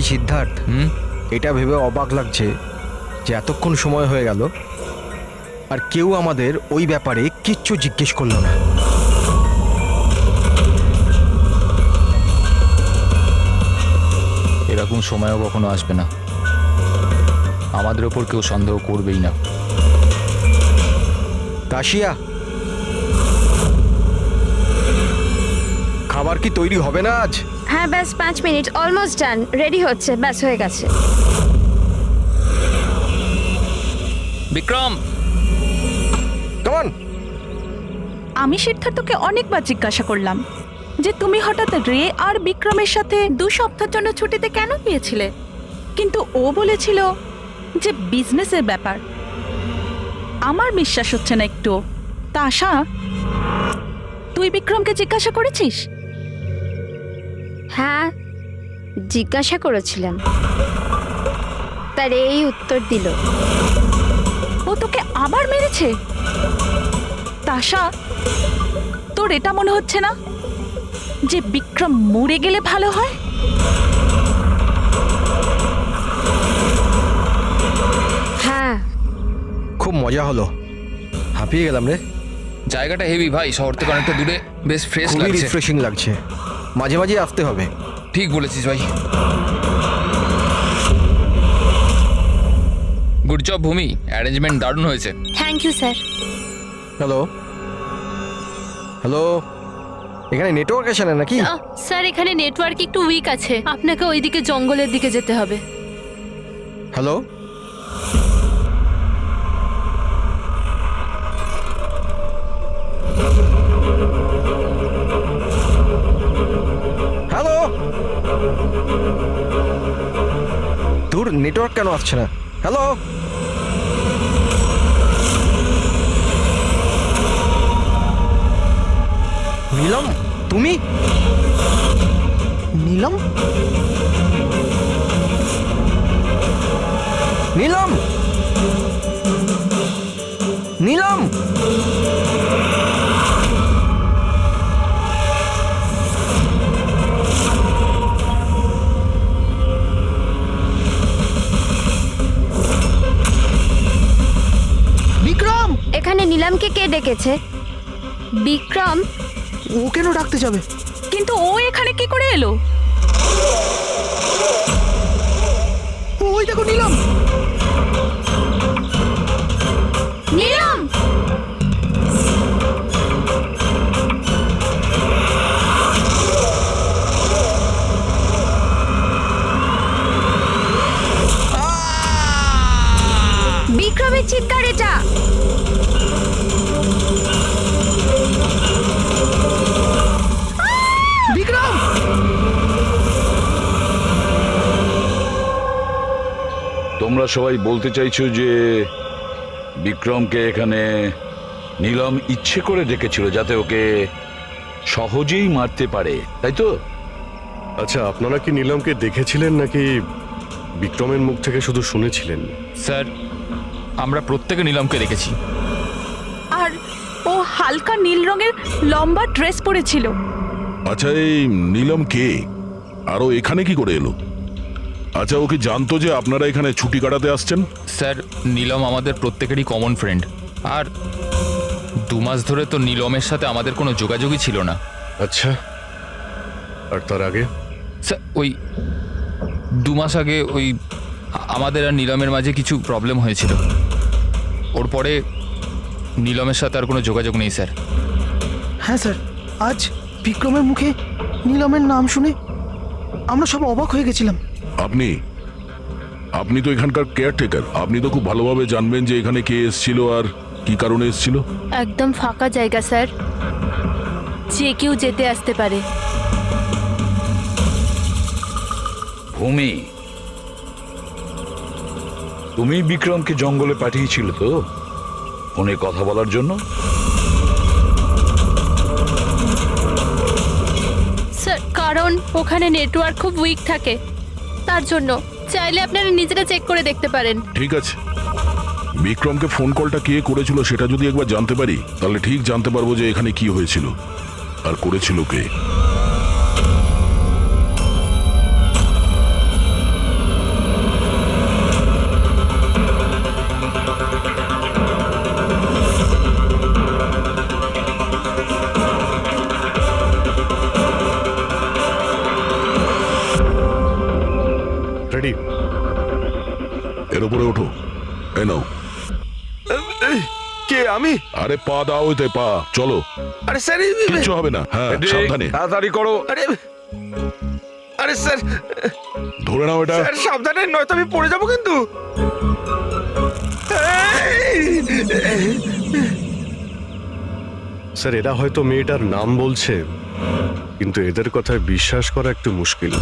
সিদ্ধার্থ, এটা ভেবে অবাক লাগছে যে এতক্ষণ সময় হয়ে গেল আর কেউ আমাদের ওই ব্যাপারে কিচ্ছু জিজ্ঞেস করলো না। এরকম সময়ও কখনো আসবে না, আমাদের ওপর কেউ সন্দেহ করবেই না। কাশিয়া, খাবার কি তৈরি হবে না আজ? হ্যাঁ ব্যাস 5 মিনিট, অলমোস্ট ডান, রেডি হচ্ছে, ব্যাস হয়ে গেছে। Vikram, come on. আমি সিদ্ধার্থকে অনেকবার জিজ্ঞাসা করলাম যে তুমি হঠাৎ রে আর বিক্রমের সাথে 2 সপ্তাহের জন্য ছুটিতে কেন গিয়েছিলে, কিন্তু ও বলেছিল যে বিজনেসের ব্যাপার। আমার বিশ্বাস হচ্ছে না একটু। তা আশা, তুই বিক্রমকে জিজ্ঞাসা করেছিস? হ্যাঁ জিজ্ঞাসা করেছিলাম, তার এই উত্তর দিল। ও তোকে আবার মেরেছে? তাশা, তোর এটা মনে হচ্ছে না যে বিক্রম মরে গেলে ভালো হয়? হ্যাঁ খুব মজা হলো, হাঁপিয়ে গেলাম রে। জায়গাটা হেভি ভাই, শহর থেকে অনেকটা দূরে, বেশ ফ্রেশ খুবই লাগছে। রিফ্রেশিং লাগছে, মাঝে মাঝে আসতে হবে। ঠিক বলেছিস ভাই। গুড জব ভূমি, অ্যারেঞ্জমেন্ট দারুণ হয়েছে। Thank you sir. Hello hello, এখানে নেটওয়ার্ক আসে না নাকি? স্যার এখানে নেটওয়ার্ক একটু উইক আছে, আপনাকে ওইদিকে জঙ্গলের দিকে যেতে হবে। হ্যালো, হ্যালো, দূর নেটওয়ার্ক কেন আসছে না? হ্যালো, নীলম, তুমি? নীলম, নীলম, নীলম, বিক্রম! এখানে নিলামকে কে ডেকেছে? বিক্রম? ও কেন ডাকতে যাবে? কিন্তু ও এখানে কি করে এলো? ওই দেখো নিলাম। নিলাম! বিক্রমের চিৎকার এটা। বিক্রম! তোমরা সবাই বলতে চাইছো যে বিক্রমকে এখানে নীলম ইচ্ছে করে ডেকেছিল যাতে ওকে সহজেই মারতে পারে, তাই তো? আচ্ছা, আপনারা কি নীলমকে দেখেছিলেন নাকি বিক্রমের মুখ থেকে শুধু শুনেছিলেন? স্যার, আমরা প্রত্যেকে নীলমকে দেখেছি। আর ও হালকা নীল রঙের লম্বা ড্রেস পরেছিল। আচ্ছা, এই নীলম কে আর ও এখানে কি করে এলো? আচ্ছা, ও কি জানতো যে আপনারা এখানে ছুটি কাটাতে আসছেন? স্যার, নীলম আমাদের প্রত্যেকেরই কমন ফ্রেন্ড, আর 2 মাস ধরে তো নীলমের সাথে আমাদের কোনো যোগাযোগই ছিল না। আচ্ছা, আর তার আগে? স্যার, ওই 2 মাস আগে ওই আমাদের আর নীলমের মাঝে কিছু প্রবলেম হয়েছিল। ওর পরে নীলমের সাথে আর কোনো যোগাযোগ নেই স্যার। হ্যাঁ স্যার, আজ বিক্রমের মুখে নিলামের নাম শুনে আমরা সব অবাক হয়ে গেছিলাম। আপনি তো এখানকার কেয়ারটেকার, আপনি তো খুব ভালোভাবে জানবেন যে এখানে কে এসেছিল আর কি কারণে এসেছিল। একদম ফাঁকা জায়গা স্যার, যে কেউ যেতে আসতে পারে। ভূমি, তুমি বিক্রমকে জঙ্গলে পাঠিয়েছিলে তো ফোনে কথা বলার জন্য? স্যার কারণ ওখানে নেটওয়ার্ক খুব উইক থাকে, তার জন্য। চাইলে আপনারা নিজেরা চেক করে দেখতে পারেন। ঠিক আছে, বিক্রমকে ফোন কলটা কে করেছিল সেটা যদি একবার জানতে পারি তাহলে ঠিক জানতে পারবো যে এখানে কি হয়েছিল আর করেছিল কে। ওঠো। এই নাও। কে আমি? আরে পা দাও ওইতে, পা। চলো, আরে স্যার কিচ্ছু হবে না। হ্যাঁ, সাবধানে তাড়াতাড়ি করো। আরে আরে স্যার ধরে নাও এটা। স্যার সাবধানে, নয়তো আমি পড়ে যাবো কিন্তু। স্যার এরা হয়তো মেয়েটার নাম বলছে, কিন্তু এদের কথায় বিশ্বাস করা একটু মুশকিল।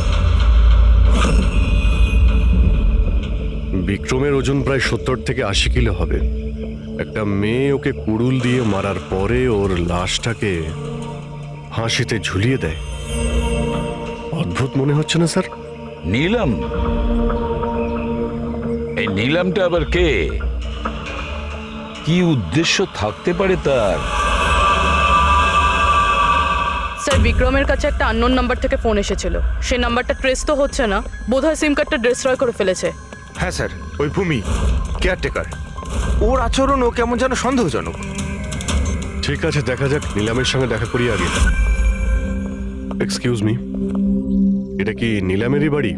বিক্রমের ওজন প্রায় 70 থেকে 80 কিলো হবে। একটা মেয়ে ওকে কুড়ুল দিয়ে মারার পরে ওর লাশটাকে ফাঁসিতে ঝুলিয়ে দেয়। অদ্ভুত মনে হচ্ছে না স্যার? নীলম? এই নীলমটা আবার কে? কি উদ্দেশ্য থাকতে পারে তার? স্যার বিক্রমের কাছে একটা আননোন নাম্বার থেকে ফোন এসেছিল। সেই নাম্বারটা ট্রেস তো হচ্ছে না, বোধহয় সিম কার্ডটা ডিস্ট্রয় করে ফেলেছে। হ্যাঁ স্যার, ওই ভূমি কেয়ারটেকার, ওর আচরণও কেমন যেন সন্দেহজনক। ঠিক আছে, দেখা যাক। নিলামের সঙ্গে দেখা করি আগে। এক্সকিউজ মি, এটা কি নিলামেরই বাড়ি?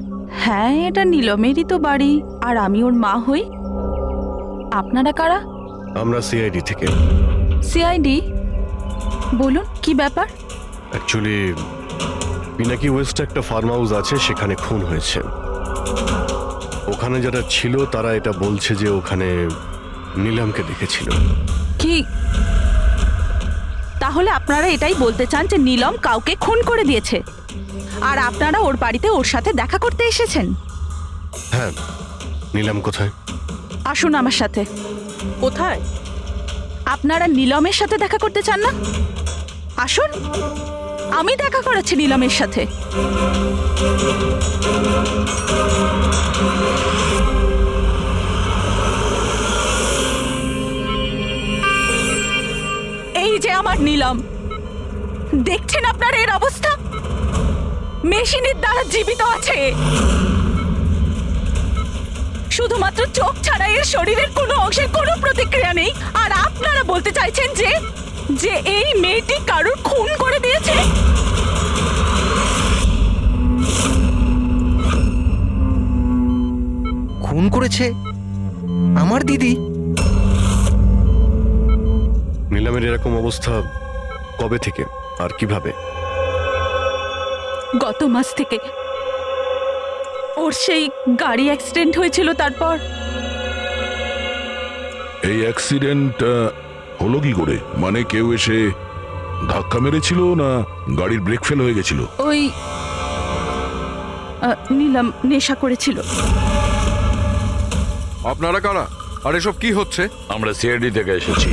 হ্যাঁ, এটা নীলমেরই তো বাড়ি, আর আমি ওর মা হই। আপনারা কারা? আমরা সিআইডি থেকে। সিআইডি? বলুন কি ব্যাপার? অ্যাকচুয়ালি পিনাকি ওয়েস্টে একটা ফার্ম হাউস আছে, সেখানে খুন হয়েছে। ওখানে যারা ছিল তারা এটা বলছে যে ওখানে নিলামকে দেখেছিল। কি তাহলে আপনারা এটাই বলতে চান যে নীলম কাউকে খুন করে দিয়েছে, আর আপনারা ওর বাড়িতে ওর সাথে দেখা করতে এসেছেন? হ্যাঁ। নিলাম কোথায়? আসুন আমার সাথে। কোথায়? আপনারা নীলমের সাথে দেখা করতে চান না? আসুন, আমি দেখা করাচ্ছি নীলমের সাথে। এই যে আমার নীলম, দেখছেন আপনারা এর অবস্থা? মেশিনের দ্বারা জীবিত আছে, শুধুমাত্র চোখ ছাড়া এর শরীরের কোনো অংশের কোনো প্রতিক্রিয়া নেই। আর আপনারা বলতে চাইছেন যে যে এই মেয়েটি কারোর খুন করে দিয়েছে? খুন করেছে আমার দিদি? নিলামের এরকম অবস্থা কবে থেকে আর কিভাবে? গত মাস থেকে। ওর সেই গাড়ি অ্যাক্সিডেন্ট হয়েছিল, তারপর। এই অ্যাক্সিডেন্ট হলো কি করে? মানে কেউ এসে ধাক্কা মেরেছিল না গাড়ির ব্রেক ফেল হয়ে গেছিল? ওই নীলম নেশা করেছিল। আপনারা কারা? আর এসব কি হচ্ছে? আমরা সিআইডি থেকে এসেছি।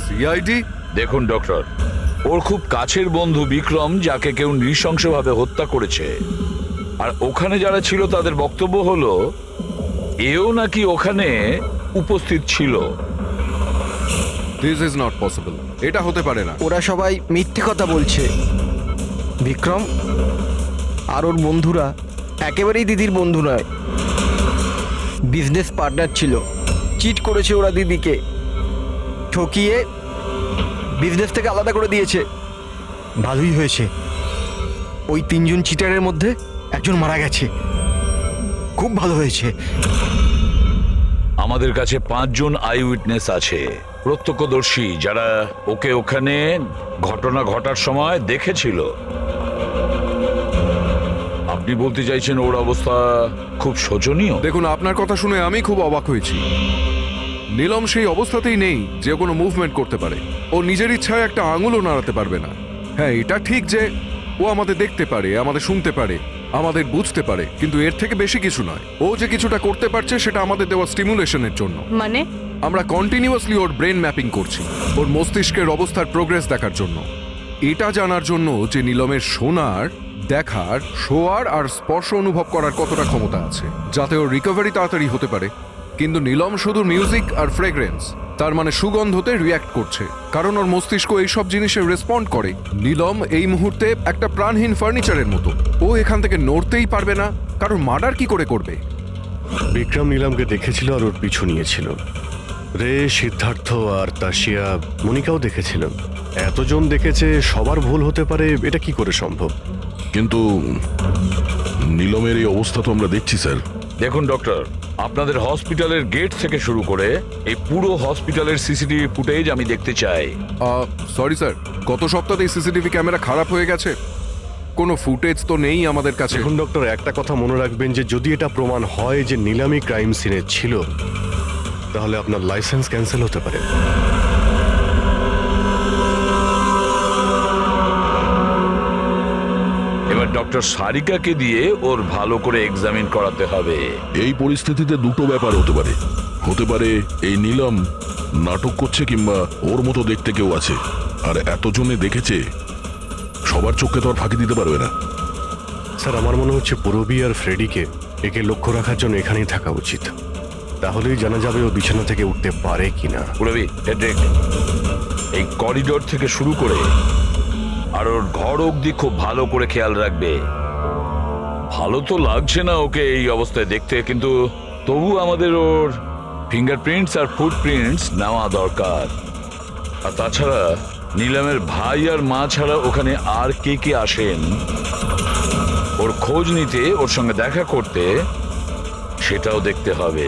সিআইডি? দেখুন ডক্টর, ওর খুব কাছের বন্ধু বিক্রম, যাকে কেউ নৃশংসভাবে হত্যা করেছে। আর ওখানে যারা ছিল তাদের বক্তব্য হলো এও নাকি ওখানে উপস্থিত ছিল। দিস ইজ নট পসিবল, এটা হতে পারে না। ওরা সবাই মিথ্যে কথা বলছে। বিক্রম আর ওর বন্ধুরা একেবারেই দিদির বন্ধু নয়, বিজনেস পার্টনার ছিল। চিট করেছে ওরা দিদিকে, ঠকিয়ে বিজনেস থেকে আলাদা করে দিয়েছে। ভালোই হয়েছে, ওই 3 জন চিটারের মধ্যে একজন মারা গেছে। খুব ভালো হয়েছে। আমাদের কাছে 5 জন আই উইটনেস আছে, প্রত্যক্ষদর্শী, যারা ওকে ওখানে ঘটনা ঘটার সময় দেখেছিল। আপনি বলতে চাইছেন ওর অবস্থা খুব শোচনীয়? দেখুন, আপনার কথা শুনে আমি খুব অবাক হয়েছি। নীলম সেই অবস্থাতেই নেই যে কোনো মুভমেন্ট করতে পারে। ও নিজের ইচ্ছায় একটা আঙুলও নাড়াতে পারবে না। হ্যাঁ, এটা ঠিক যে ও আমাদের দেখতে পারে, আমাদের শুনতে পারে, আমাদের বুঝতে পারে, কিন্তু এর থেকে বেশি কিছু নয়। ও যে কিছুটা করতে পারছে সেটা আমাদের দেওয়া স্টিমুলেশনের জন্য। মানে? আমরা কন্টিনিউয়াসলি ওর ব্রেন ম্যাপিং করছি, ওর মস্তিষ্কের অবস্থার প্রোগ্রেস দেখার জন্য। এটা জানার জন্য যে নীলমের শোনার, দেখার, শোয়ার আর স্পর্শ অনুভব করার কতটা ক্ষমতা আছে, যাতে ওর রিকভারি তাড়াতাড়ি হতে পারে। কিন্তু নীলম শুধু মিউজিক আর ফ্রেগ্রেন্স, তার মানে সুগন্ধতে রিয়্যাক্ট করছে, কারণ ওর মস্তিষ্ক এইসব জিনিসে রেসপন্ড করে। নীলম এই মুহূর্তে একটা প্রাণহীন ফার্নিচারের মতো। ও এখান থেকে নড়তেই পারবে না, কারণ মার্ডার কি করে করবে? বিক্রম নিলামকে দেখেছিল আর ওর পিছু নিয়েছিল। রে, সিদ্ধার্থ আর তাশিয়া, মনিকাও দেখেছিল। এতজন দেখেছে, সবার ভুল হতে পারে, এটা কি করে সম্ভব? কিন্তু নিলমের এই অবস্থা তো আমরা দেখছি স্যার। দেখুন ডক্টর, আপনাদের হসপিটালের গেট থেকে শুরু করে এই পুরো হসপিটালের সিসিটিভি ফুটেজ আমি দেখতে চাই। সরি স্যার, গত সপ্তাহে সিসিটিভি ক্যামেরা খারাপ হয়ে গেছে, কোনো ফুটেজ তো নেই আমাদের কাছে। এখন ডক্টর একটা কথা মনে রাখবেন যে যদি এটা প্রমাণ হয় যে নিলামি ক্রাইম সিনে ছিল, তাহলে আপনার লাইসেন্স ক্যান্সেল হতে পারে। এবার ডক্টর সারিকাকে দিয়ে ওর ভালো করে এক্সামিন করাতে হবে। এই পরিস্থিতিতে দুটো ব্যাপার হতে পারে। হতে পারে এই নীলম নাটক করছে, কিংবা ওর মতো দেখতে কেউ আছে, আর এতজনে দেখেছে, সবার চোখে তো আর ফাঁকি দিতে পারবে না। স্যার, আমার মনে হচ্ছে পুরবি আর ফ্রেডিকে একে লক্ষ্য রাখার জন্য এখানেই থাকা উচিত। তাহলেই জানা যাবে ও বিছানা থেকে উঠতে পারে কিনা। পুরবি, হেডরেক, এই করিডোর থেকে শুরু করে আর ওর ঘর অবধি খুব ভালো করে খেয়াল রাখবে। ভালো তো লাগছে না ওকে এই অবস্থায় দেখতে, কিন্তু তবু আমাদের ওর ফিঙ্গারপ্রিন্টস আর ফুটপ্রিন্টস নেওয়া দরকার। আর তাছাড়া নীলামের ভাই আর মা ছাড়া ওখানে আর কে কে আসেন ওর খোঁজ নিতে, ওর সঙ্গে দেখা করতে, সেটাও দেখতে হবে।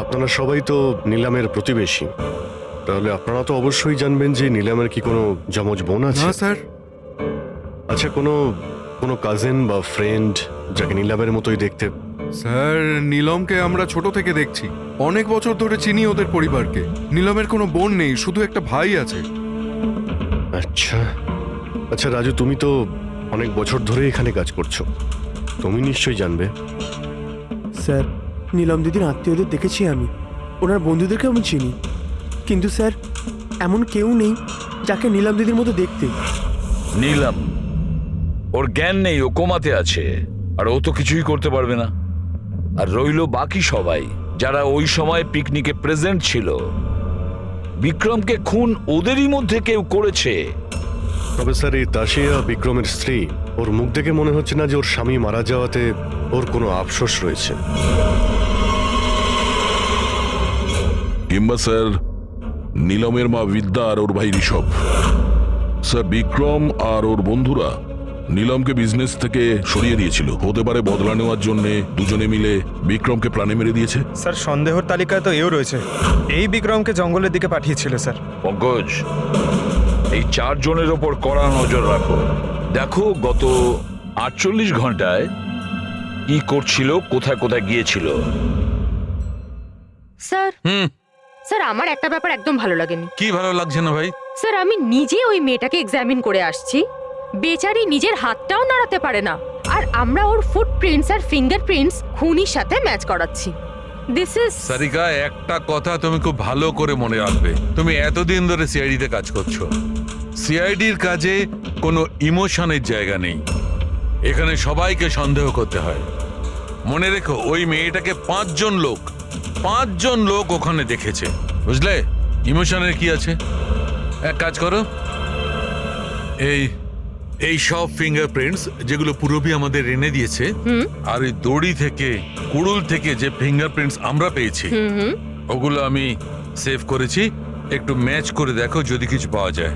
আপনারা সবাই তো নিলামের প্রতিবেশী, তাহলে আপনারা তো অবশ্যই জানবেন যে নিলামের কি কোনো যমজ বোন আছে? না স্যার। আচ্ছা, কোনো কাজিন বা ফ্রেন্ড যাকে নিলামের মতোই দেখতে? স্যার, নীলমকে আমরা ছোট থেকে দেখছি, অনেক বছর ধরে চিনি ওদের পরিবারকে। নীলমের কোনো বোন নেই, শুধু একটা ভাই আছে। আচ্ছা আচ্ছা রাজু, তুমি তো অনেক বছর ধরে এখানে কাজ করছো, তুমি নিশ্চয়ই জানবে। স্যার, নীলম দিদির আত্মীয়দের দেখেছি আমি, ওনার বন্ধুদেরকে আমি চিনি, কিন্তু স্যার এমন কেউ নেই যাকে নীলম দিদির মতো দেখতে। নীলম, ওর জ্ঞান নেই, ও কোমাতে আছে, আর ও তো কিছুই করতে পারবে না। আর রইল বাকি সবাই যারা ওই সময় পিকনিকে প্রেজেন্ট ছিল। বিক্রমকে খুন ওদেরই মধ্যে কেউ করেছে। তবে স্যার, এই দাসিয়া বিক্রমের স্ত্রী, ওর মুখ দেখে মনে হচ্ছে না যে ওর স্বামী মারা যাওয়াতে ওর কোনো আফসোস রয়েছে। কিংবা স্যার নীলমের মা বিদ্যা আর ওর ভাই ঋষভ। স্যার, বিক্রম আর ওর বন্ধুরা নীলমকে বিজনেস থেকে সরিয়ে দিয়েছিল। হতে পারে বদলা নেওয়ার জন্য দুজনে মিলে বিক্রমকে প্রাণে মেরে দিয়েছে। স্যার, সন্দেহর তালিকায় তো এও রয়েছে, এই বিক্রমকে জঙ্গলের দিকে পাঠিয়েছিল স্যার। পঙ্কজ, এই 4 জনের ওপর কড়া নজর রাখো। দেখো গত 48 ঘন্টায় কি করছিল, কোথায় কোথায় গিয়েছিল। স্যার স্যার, আমার একটা ব্যাপার একদম ভালো লাগেনি। কি ভালো লাগছে না ভাই? স্যার, আমি নিজে ওই মেয়েটাকে এক্সামিন করে আসছি, বেচারি নিজের হাতটাও নাড়াতে পারে না, আর আমরা ওর ফুটপ্রিন্টস আর ফিঙ্গারপ্রিন্টস খুনির সাথে ম্যাচ করাচ্ছি। দিস ইজ সারিকা, একটা কথা তুমি খুব ভালো করে মনে রাখবে। তুমি এতদিন ধরে সিআইডিতে কাজ করছো, সিআইডির কাজে কোনো ইমোশনের জায়গা নেই। এখানে সবাইকে সন্দেহ করতে হয়। মনে রেখো, ওই মেয়েটাকে 5 জন লোক ওখানে দেখেছে, বুঝলে? ইমোশনের কি আছে? এক কাজ করো, এই সব ফিঙ্গারপ্রিন্টস যেগুলো পুরবি আমাদের এনে দিয়েছে, আর ওই দড়ি থেকে, কুড়ুল থেকে যে ফিঙ্গারপ্রিন্টস আমরা পেয়েছি, ওগুলো আমি সেভ করেছি। একটু ম্যাচ করে দেখো যদি কিছু পাওয়া যায়।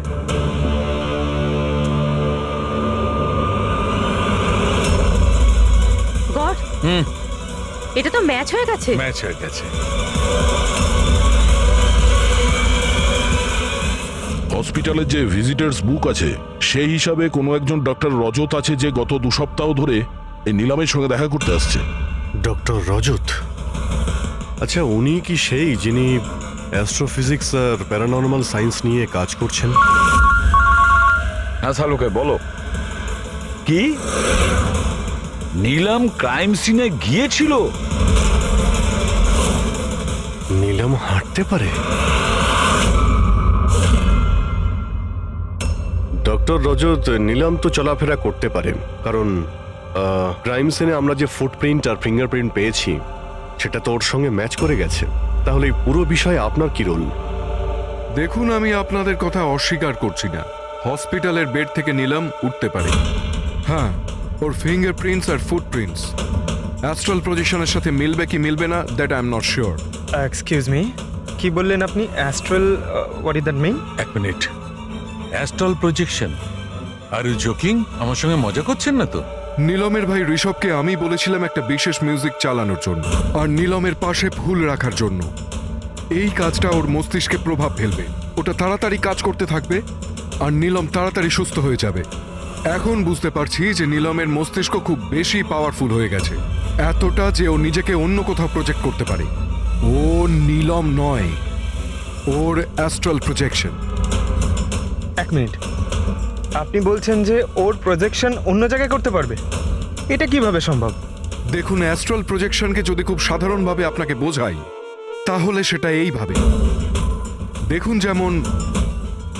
গড, এটা তো ম্যাচ হয়ে গেছে। ম্যাচ হয়ে গেছে। হসপিটালের যে ভিজিটার্স বুক আছে, সেই হিসাবে কোনো একজন ডক্টর রজত আছে যে গত 2 সপ্তাহ ধরে এই নিলামের সঙ্গে দেখা করতে আসছে। ডক্টর রজত? আচ্ছা, উনি কি সেই যিনি অ্যাস্ট্রোফিজিক্স আর প্যারানর্মাল সায়েন্স নিয়ে কাজ করছেন? হ্যাঁ সালুকে বলো, কি নীলম ক্রাইম সিনে গিয়েছিল? নীলম হাঁটতে পারে? ডক্টর রজত, নিলাম তো চলাফেরা করতে পারে, কারণ ক্রাইম সিনে আমরা যে ফুটপ্রিন্ট আর ফিঙ্গারপ্রিন্ট পেয়েছি সেটা তো ওর সঙ্গে ম্যাচ করে গেছে। তাহলে এই পুরো বিষয়ে আপনার কি রোল? দেখুন, আমি আপনাদের কথা অস্বীকার করছি না। হসপিটালের বেড থেকে নিলাম উঠতে পারে। হ্যাঁ, ওর ফিঙ্গারপ্রিন্টস আর ফুটপ্রিন্টস অ্যাস্ট্রাল প্রজেকশনের সাথে মিলবে কি মিলবে না, that I am not sure. Excuse me, কি বললেন আপনি? Astral, what is that mean? এক minute, astral projection? Are you joking? আমার সঙ্গে মজা করছেন না তো? নীলমের ভাই ঋষভকে আমি বলেছিলাম একটা বিশেষ মিউজিক চালানোর জন্য আর নীলমের পাশে ফুল রাখার জন্য। এই কাজটা ওর মস্তিষ্কে প্রভাব ফেলবে, ওটা তাড়াতাড়ি কাজ করতে থাকবে আর নীলম তাড়াতাড়ি সুস্থ হয়ে যাবে। এখন বুঝতে পারছি যে নীলমের মস্তিষ্ক খুব বেশি পাওয়ারফুল হয়ে গেছে, এতটা যে ও নিজেকে অন্য কোথাও প্রজেক্ট করতে পারে। ও নীলম নয়, ওর অ্যাস্ট্রাল প্রজেকশন। এক মিনিট, আপনি বলছেন যে ওর প্রজেকশন অন্য জায়গায় করতে পারবে? এটা কিভাবে সম্ভব? দেখুন, অ্যাস্ট্রাল প্রজেকশনকে যদি খুব সাধারণভাবে আপনাকে বোঝাই তাহলে সেটা এইভাবে। দেখুন, যেমন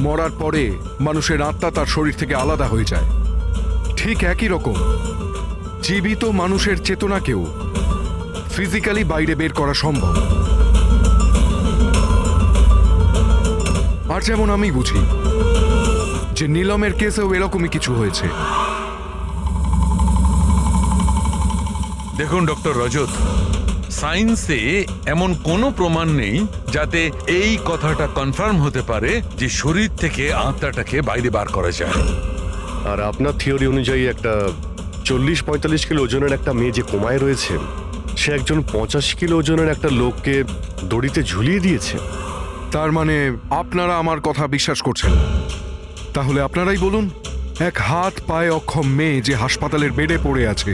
মরার পরে মানুষের আত্মা তার শরীর থেকে আলাদা হয়ে যায়, ঠিক একই রকম জীবিত মানুষের চেতনাকেও ফিজিক্যালি বাইরে বের করা সম্ভব। আর যেমন আমি বুঝি যে নীলমের কেসেও এরকমই কিছু হয়েছে। দেখুন ডক্টর রজত, সায়েন্সে এমন কোনো প্রমাণ নেই যাতে এই কথাটা কনফার্ম হতে পারে যে শরীর থেকে আত্মাটাকে বাইরে বার করা যায়। আর আপনার থিওরি অনুযায়ী একটা 40-45 কিলো ওজনের একটা মেয়ে যে কোমায় রয়েছে, সে একজন 85 কিলো ওজনের একটা লোককে দড়িতে ঝুলিয়ে দিয়েছে। তার মানে আপনারা আমার কথা বিশ্বাস করছেন না? তাহলে আপনারাই বলুন, এক হাত পায়ে অক্ষম মেয়ে যে হাসপাতালের বেডে পড়ে আছে,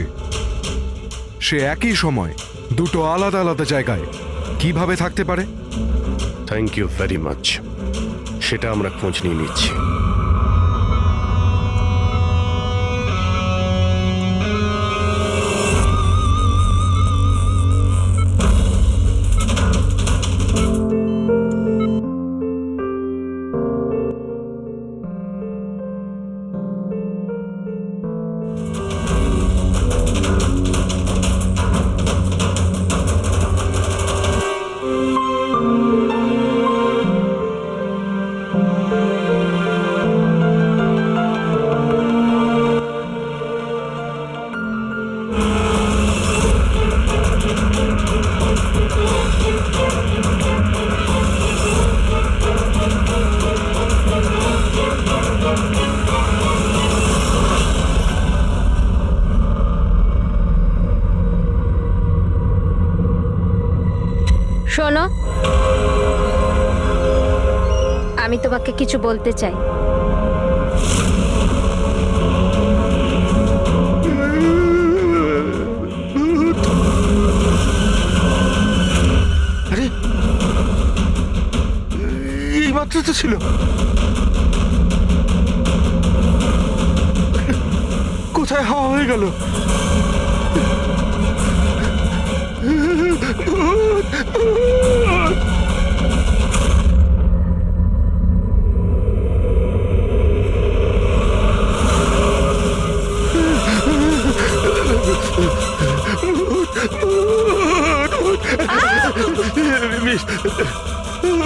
সে একই সময় দুটো আলাদা আলাদা জায়গায় কিভাবে থাকতে পারে? থ্যাংক ইউ ভেরি মাচ, সেটা আমরা খোঁজ নিয়ে নিচ্ছি। শোনো, আমি তোমাকে কিছু বলতে চাই। আরে, এই মাত্র তো ছিল। কোথায় হাওয়া হয়ে গেল?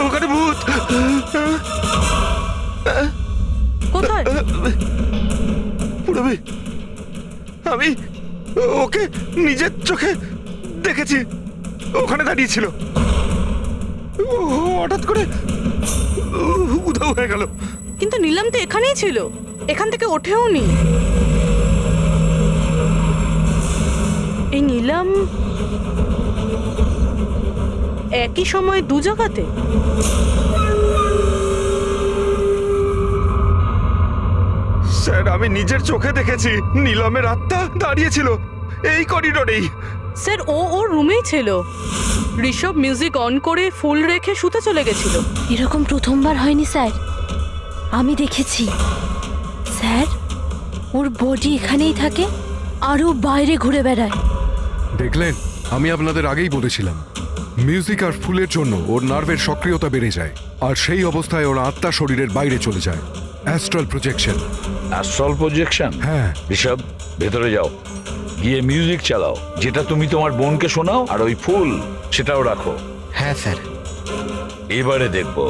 ওখানে ভূত। কোথায়? পুরবি, আমি ওকে নিজের চোখে দেখেছি, ওখানে দাঁড়িয়েছিল। হঠাৎ করে উধাও হয়ে গেল। কিন্তু নিলাম তো এখানেই ছিল, এখান থেকে ওঠেও নি। এই নিলাম একই সময় দু জায়গাতে? স্যার, আমি নিজের চোখে দেখেছি নিলামের আত্মা দাঁড়িয়েছিল এই করিডোরেই। স্যার, ও ওর রুমেই ছিল। ঋষভ মিউজিক অন করে ফুল রেখে শুতে চলে গেছিল। এরকম প্রথমবার হয়নি স্যার, আমি দেখেছি। স্যার, ওর বডি এখানেই থাকে আর ও বাইরে ঘুরে বেড়ায়। দেখলেন, আমি আপনাদের আগেই বলেছিলাম, মিউজিক আর ফুলের জন্য ওর নার্ভের সক্রিয়তা বেড়ে যায় আর সেই অবস্থায় ওর আত্মা শরীরের বাইরে চলে যায়। Astral projection. Astral projection? হ্যাঁ। ঋষভ, ভেতরে যাও, গিয়ে মিউজিক চালাও, যেটা তুমি তোমার বোনকে শোনাও, আর ওই ফুল সেটাও রাখো। হ্যাঁ স্যার। এবারে দেখবো।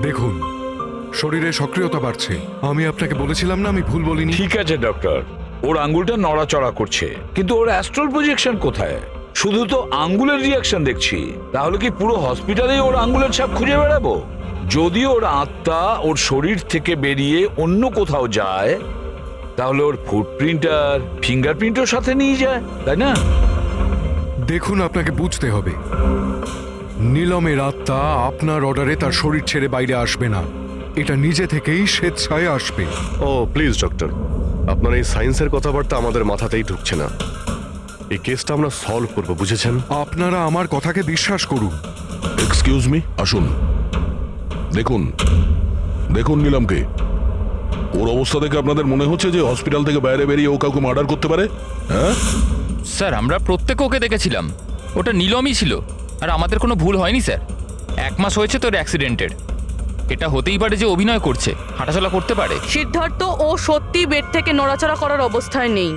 দেখুন, শরীরে সক্রিয়তা বাড়ছে। আমি আপনাকে বলেছিলাম না আমি ভুল বলিনি? ঠিক আছে ডক্টর, ওর আঙ্গুলটা নড়াচড়া করছে, কিন্তু ওর অ্যাস্ট্রাল প্রজেকশন কোথায়? শুধু তো আঙ্গুলের রিয়াকশন দেখছি। তাহলে কি পুরো হসপিটালে ওর আঙ্গুলের ছাপ খুঁজে বেড়াবো? যদি ওর আত্মা ওর শরীর থেকে বেরিয়ে অন্য কোথাও যায়, তাহলে ওর ফুটপ্রিন্ট আর ফিঙ্গারপ্রিন্টও সাথে নিয়ে যায়, তাই না? দেখুন, আপনাকে বুঝতে হবে, নীলমের আত্মা আপনার অর্ডারে তার শরীর ছেড়ে বাইরে আসবে না। এটা নিজে থেকেই স্বেচ্ছায় আসবে। ও প্লিজ ডক্টর, আপনার এই সায়েন্সের কথাবার্তা আমাদের মাথাতেই ঢুকছে না। এই কেসটা আমরা সলভ করবো, বুঝেছেন? আপনারা আমার কথাকে বিশ্বাস করুন। এক্সকিউজ মি, আসুন। দেখুন দেখুন নিলামকে। ওর অবস্থা দেখে আপনাদের মনে হচ্ছে যে হসপিটাল থেকে বাইরে বেরিয়ে ও কাউকে মার্ডার করতে পারে? হ্যাঁ স্যার, আমরা প্রত্যেকে ওকে দেখেছিলাম। ওটা নীলমই ছিল, আর আমাদের কোনো ভুল হয়নি স্যার। 1 মাস হয়েছে তোর অ্যাক্সিডেন্টের। এটা হতেই পারে যে অভিনয় করছে, হাঁটাচলা করতে পারে। সিদ্ধার্থ, ও সত্যি বেড থেকে নড়াচড়া করার অবস্থায় নেই।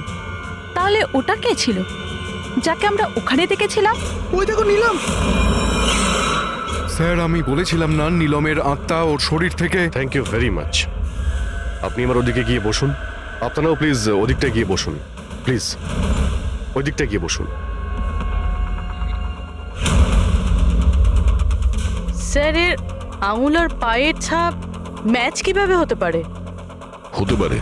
তাহলে ওটা কে ছিল যাকে আমরা ওখানে দেখেছিলাম? ওই দেখো নিলাম। স্যার, আমি বলেছিলাম না নীলমের আত্মা ওর শরীর থেকে। Thank you very much. আপনি আমার ওদিকে গিয়ে বসুন। আপনারাও প্লিজ ওদিকটা গিয়ে বসুন, প্লিজ ওই দিকটা গিয়ে বসুন। স্যার, এর আঙুল আর পায়ের ছাপ ম্যাচ কিভাবে হতে পারে? হতে পারে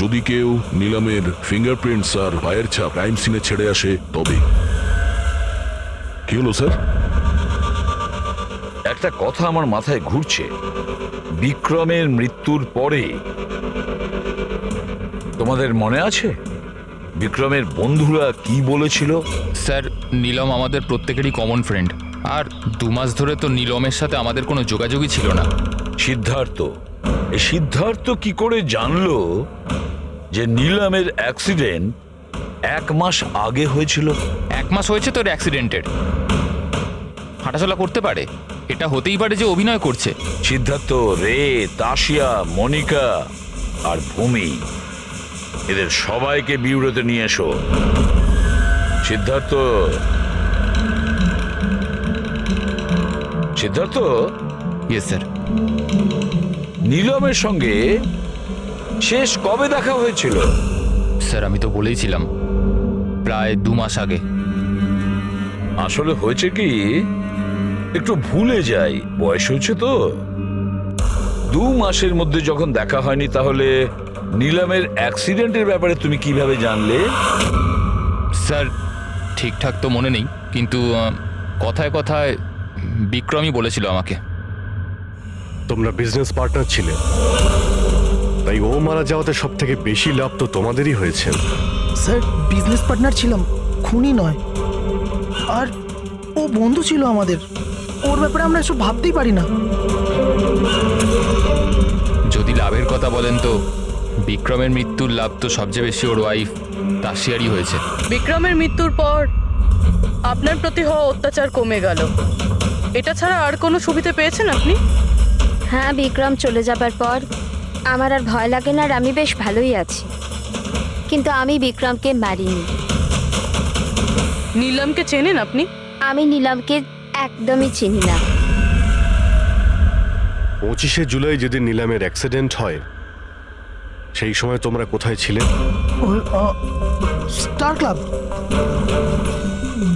যদি কেউ নিলামের ফিঙ্গারপ্রিন্টস আর পায়ের ছাপ ক্রাইম সিনে ছেড়ে আসে তবে। কি হলো স্যার? একটা কথা আমার মাথায় ঘুরছে। বিক্রমের মৃত্যুর পরে তোমাদের মনে আছে বিক্রমের বন্ধুরা কি বলেছিল? স্যার, নীলম আমাদের প্রত্যেকেরই কমন ফ্রেন্ড, আর 2 মাস ধরে তো নীলমের সাথে আমাদের কোনো যোগাযোগই ছিল না। সিদ্ধার্থ, এই সিদ্ধার্থ কি করে জানলো যে নীলামের অ্যাক্সিডেন্ট 1 মাস আগে হয়েছিল? 1 মাস হয়েছে তোর অ্যাক্সিডেন্টের, হাঁটাচলা করতে পারে। এটা হতেই পারে যে অভিনয় করছে। সিদ্ধার্থ, রে, তাশিয়া, মনিকা আর ভূমি, এদের সবাইকে বিউরোতে নিয়ে এসো। সিদ্ধার্থ, সিদ্ধার্থ। Yes sir. নীলমের সঙ্গে শেষ কবে দেখা হয়েছিল? স্যার, আমি তো বলেইছিলাম, প্রায় 2 মাস আগে। আসলে হয়েছে কি, একটু ভুলে যাই, বয়স হয়েছে তো। 2 মাসের মধ্যে যখন দেখা হয়নি, তাহলে নীলামের অ্যাক্সিডেন্টের ব্যাপারে তুমি কিভাবে জানলে? স্যার, ঠিকঠাক তো মনে নেই, কিন্তু কথায় কথায় বিক্রমই বলেছিল আমাকে। তোমরা বিজনেস পার্টনার ছিলে, তাই ও মারা যাওয়াতে সব থেকে বেশি লাভ তো তোমাদেরই হয়েছে। স্যার, বিজনেস পার্টনার ছিলাম, খুনি নয়। আর ও বন্ধু ছিল আমাদের। ওর ব্যাপারে আমরা এসব ভাবতেই পারি না। যদি লাভের কথা বলেন তো বিক্রমের মৃত্যুর লাভ তো সবচেয়ে বেশি ওর ওয়াইফ তাশিয়ারই হয়েছে। বিক্রমের মৃত্যুর পর আপনার প্রতি হওয়া অত্যাচার কমে গেল। এটা ছাড়া আর কোনো সুবিধা পেয়েছেন আপনি? হ্যাঁ, বিক্রম চলে যাবার পর আমার আর ভয় লাগে না, আর আমি বেশ ভালোই আছি। কিন্তু আমি বিক্রমকে মারিনি। নীলমকে চেনেন আপনি? আমি নীলমকে একদমই চিনি না। 25শে জুলাই যেদিন নিলামের অ্যাক্সিডেন্ট হয়, সেই সময় তোমরা কোথায় ছিলে? স্টার ক্লাব,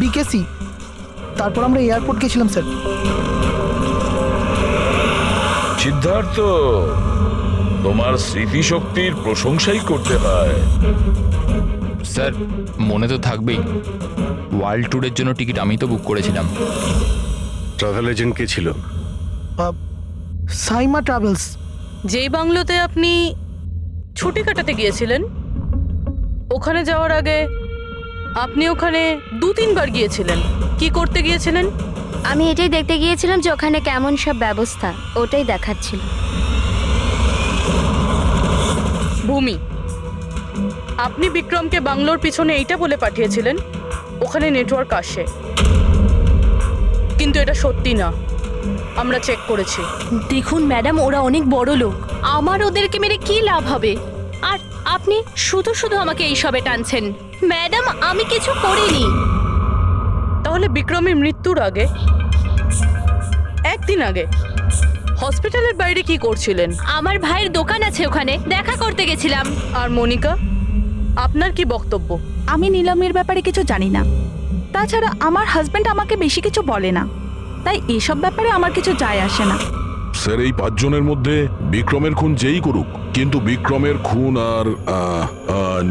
বিকেসি, তারপর আমরা এয়ারপোর্ট গেছিলাম স্যার। সিদ্ধার্থ, তোমার স্মৃতিশক্তির প্রশংসাই করতে হয়। স্যার, মনে তো থাকবেই, ওয়ার্ল্ড ট্যুরের জন্য টিকিট আমি তো বুক করেছিলাম। ট্রাভেল এজেন্ট কে ছিল? সাইমা ট্রাভেলস। যেই বাংলোতে আপনি ছুটি কাটাতে গিয়েছিলেন, ওখানে যাওয়ার আগে আপনি ওখানে 2-3 বার গিয়েছিলেন। কি করতে গিয়েছিলেন? আমি এটাই দেখতে গিয়েছিলাম যে ওখানে কেমন সব ব্যবস্থা, ওটাই দেখাচ্ছিল। ভূমি, আপনি বিক্রমকে বাংলোর পিছনে এইটা বলে পাঠিয়েছিলেন ওখানে নেটওয়ার্ক আসে, কিন্তু এটা সত্যি না। আমরা চেক করেছি। দেখুন ম্যাডাম, ওরা অনেক বড় লোক, আমার ওদেরকে মেরে কি লাভ হবে? আর আপনি শুধু শুধু আমাকে এইসবে টানছেন। ম্যাডাম, আমি কিছু করিনি। তাহলে বিক্রমের মৃত্যুর আগে, একদিন আগে হসপিটালের বাইরে কি করছিলেন? আমার ভাইয়ের দোকান আছে, ওখানে দেখা করতে গেছিলাম। আর মনিকা, আপনার কি বক্তব্য? আমি নিলামের ব্যাপারে কিছু জানি না। তাছাড়া আমার হাজবেন্ড আমাকে বেশি কিছু বলে না, তাই এসব ব্যাপারে আমার কিছু যায় আসে না। স্যার, এই 5 জনের মধ্যে বিক্রমের খুন যেই করুক, কিন্তু বিক্রমের খুন আর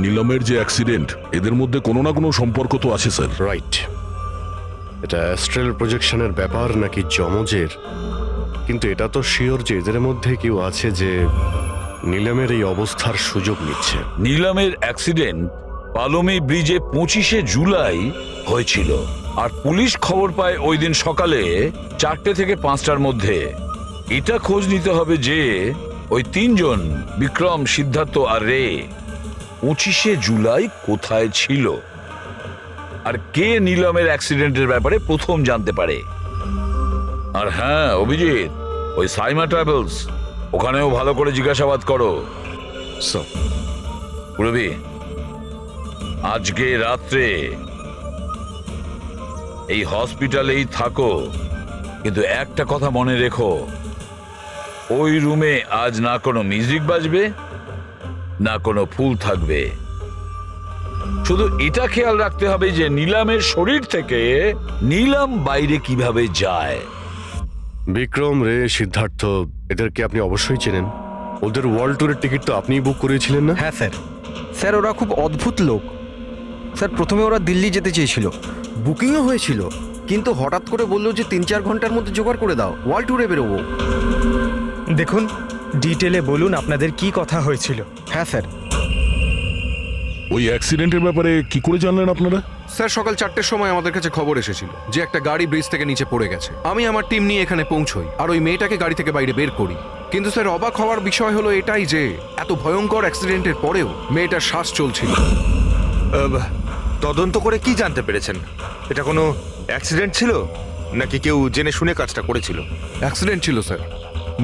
নিলমের যে অ্যাক্সিডেন্ট, এদের মধ্যে কোনো না কোনো সম্পর্ক তো আছে স্যার। রাইট। এটা অ্যাস্ট্রাল প্রজেকশনের ব্যাপার নাকি যমজের, কিন্তু এটা তো শিওর যে এদের মধ্যে কেউ আছে যে নিলামের এই অবস্থার সুযোগ নিচ্ছে। নিলামের অ্যাক্সিডেন্ট পালোমি ব্রিজে 25শে জুলাই হয়েছিল, আর পুলিশ খবর পায় ওই দিন সকালে 4টে থেকে 5টার মধ্যে। এটা খোঁজ নিতে হবে যে ওই 3 জন বিক্রম, সিদ্ধার্থ আর রে 25শে জুলাই কোথায় ছিল, আর কে নিলামের অ্যাক্সিডেন্টের ব্যাপারে প্রথম জানতে পারে। আর হ্যাঁ অভিজিৎ, ওই সাইমা ট্রাভেলস, ওখানেও ভালো করে জিজ্ঞাসাবাদ করো। স্যার। পুরবি, আজকে রাত্রে এই হসপিটালেই থাকো, কিন্তু একটা কথা মনে রেখো, ওই রুমে আজ না কোনো মিউজিক বাজবে, না কোনো ফুল থাকবে। শুধু এটা খেয়াল রাখতে হবে যে নিলামের শরীর থেকে নিলাম বাইরে কিভাবে যায়। বিক্রম, রে, সিদ্ধার্থ, এদেরকে আপনি অবশ্যই চেনেন। ওদের ওয়ার্ল্ড ট্যুরের টিকিট তো আপনিই বুক করিয়েছিলেন না? হ্যাঁ স্যার। স্যার, ওরা খুব অদ্ভুত লোক। স্যার, প্রথমে ওরা দিল্লি যেতে চেয়েছিল, বুকিংও হয়েছিল, কিন্তু হঠাৎ করে বললো যে 3-4 ঘন্টার মধ্যে জোগাড় করে দাও, ওয়ার্ল্ড ট্যুরে বেরোবো। দেখুন, ডিটেলে বলুন আপনাদের কি কথা হয়েছিল। হ্যাঁ স্যার। ওই অ্যাক্সিডেন্টের ব্যাপারে কি করে জানলেন আপনারা? স্যার, সকাল 4টের সময় আমাদের কাছে খবর এসেছিল যে একটা গাড়ি ব্রিজ থেকে নিচে পড়ে গেছে। আমি আমার টিম নিয়ে এখানে পৌঁছই আর ওই মেয়েটাকে গাড়ি থেকে বাইরে বের করি। কিন্তু স্যার, অবাক হওয়ার বিষয় হলো এটাই যে এত ভয়ঙ্কর অ্যাক্সিডেন্টের পরেও মেয়েটার শ্বাস চলছিল। তদন্ত করে কি জানতে পেরেছেন? এটা কোনো অ্যাক্সিডেন্ট ছিল নাকি কেউ জেনে শুনে কাজটা করেছিল? অ্যাক্সিডেন্ট ছিল স্যার।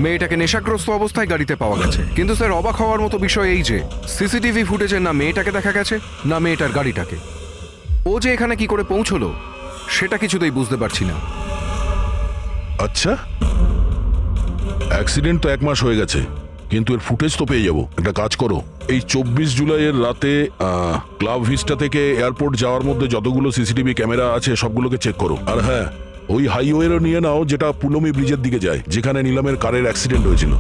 মেয়েটাকে নেশাগ্রস্ত অবস্থায় গাড়িতে পাওয়া গেছে। কিন্তু স্যার, অবাক হওয়ার মতো বিষয় এই যে সিসিটিভি ফুটেজে না মেয়েটাকে দেখা গেছে, না মেয়েটার গাড়িটাকে। ও যে এখানে কি করে পৌঁছলো সেটা কিছুতেই বুঝতে পারছি না। আচ্ছা, অ্যাক্সিডেন্ট তো 1 মাস হয়ে গেছে, কিন্তু এর ফুটেজ তো পেয়ে যাবো। একটা কাজ করো, এই 24 জুলাইয়ের রাতে ক্লাব ভিস্টা থেকে এয়ারপোর্ট যাওয়ার মধ্যে যতগুলো সিসিটিভি ক্যামেরা আছে সবগুলোকে চেক করো। আর হ্যাঁ, ওই হাইওয়েরও নিয়ে নাও যেটা পুলমি ব্রিজের দিকে যায়, যেখানে নিলামের কারের অ্যাক্সিডেন্ট হয়েছিল।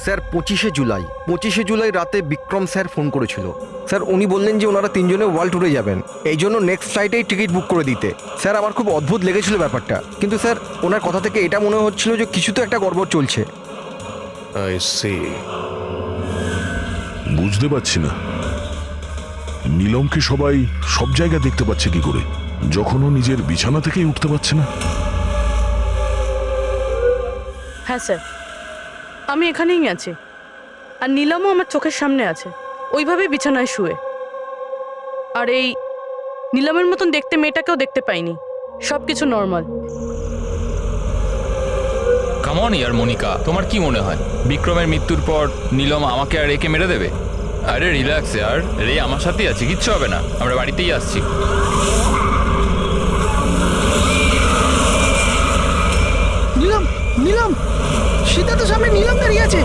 স্যার, 25শে জুলাই রাতে বিক্রম স্যার ফোন করেছিল। স্যার, উনি বললেন যে ওনারা 3 জনে ওয়ার্ল্ড ট্যুরে যাবেন, এই জন্য নেক্সট ফ্লাইটেই টিকিট বুক করে দিতে। স্যার, আমার খুব অদ্ভুত লেগেছিল ব্যাপারটা, কিন্তু স্যার ওনার কথা থেকে এটা মনে হচ্ছিল যে কিছু তো একটা গড়বড় চলছে। I see. বুঝতে পারছি না নিলমকে সবাই সব জায়গায় দেখতে পাচ্ছে কি করে, যখন ও নিজের বিছানা থেকেই উঠতে পারছে না। হ্যাঁ স্যার, আমি এখানেই আছি, আর নীলমও আমার চোখের সামনে আছে, ওইভাবে বিছানায় শুয়ে। আর এই নীলমের মতন দেখতে মেয়েটাকেও দেখতে পাইনি, সব কিছু নর্মাল। কামন ইয়ার মনিকা, তোমার কি মনে হয় বিক্রমের মৃত্যুর পর নীলম আমাকে আর রেকে মেরে দেবে? আরে রিল্যাক্স ইয়ার, রে আমার সাথেই আছে, কিচ্ছু হবে না, আমরা বাড়িতেই আসছি। নিলাম, নিলাম, সিদ্ধার্থ সামনে নিলাম দাঁড়িয়ে আছে।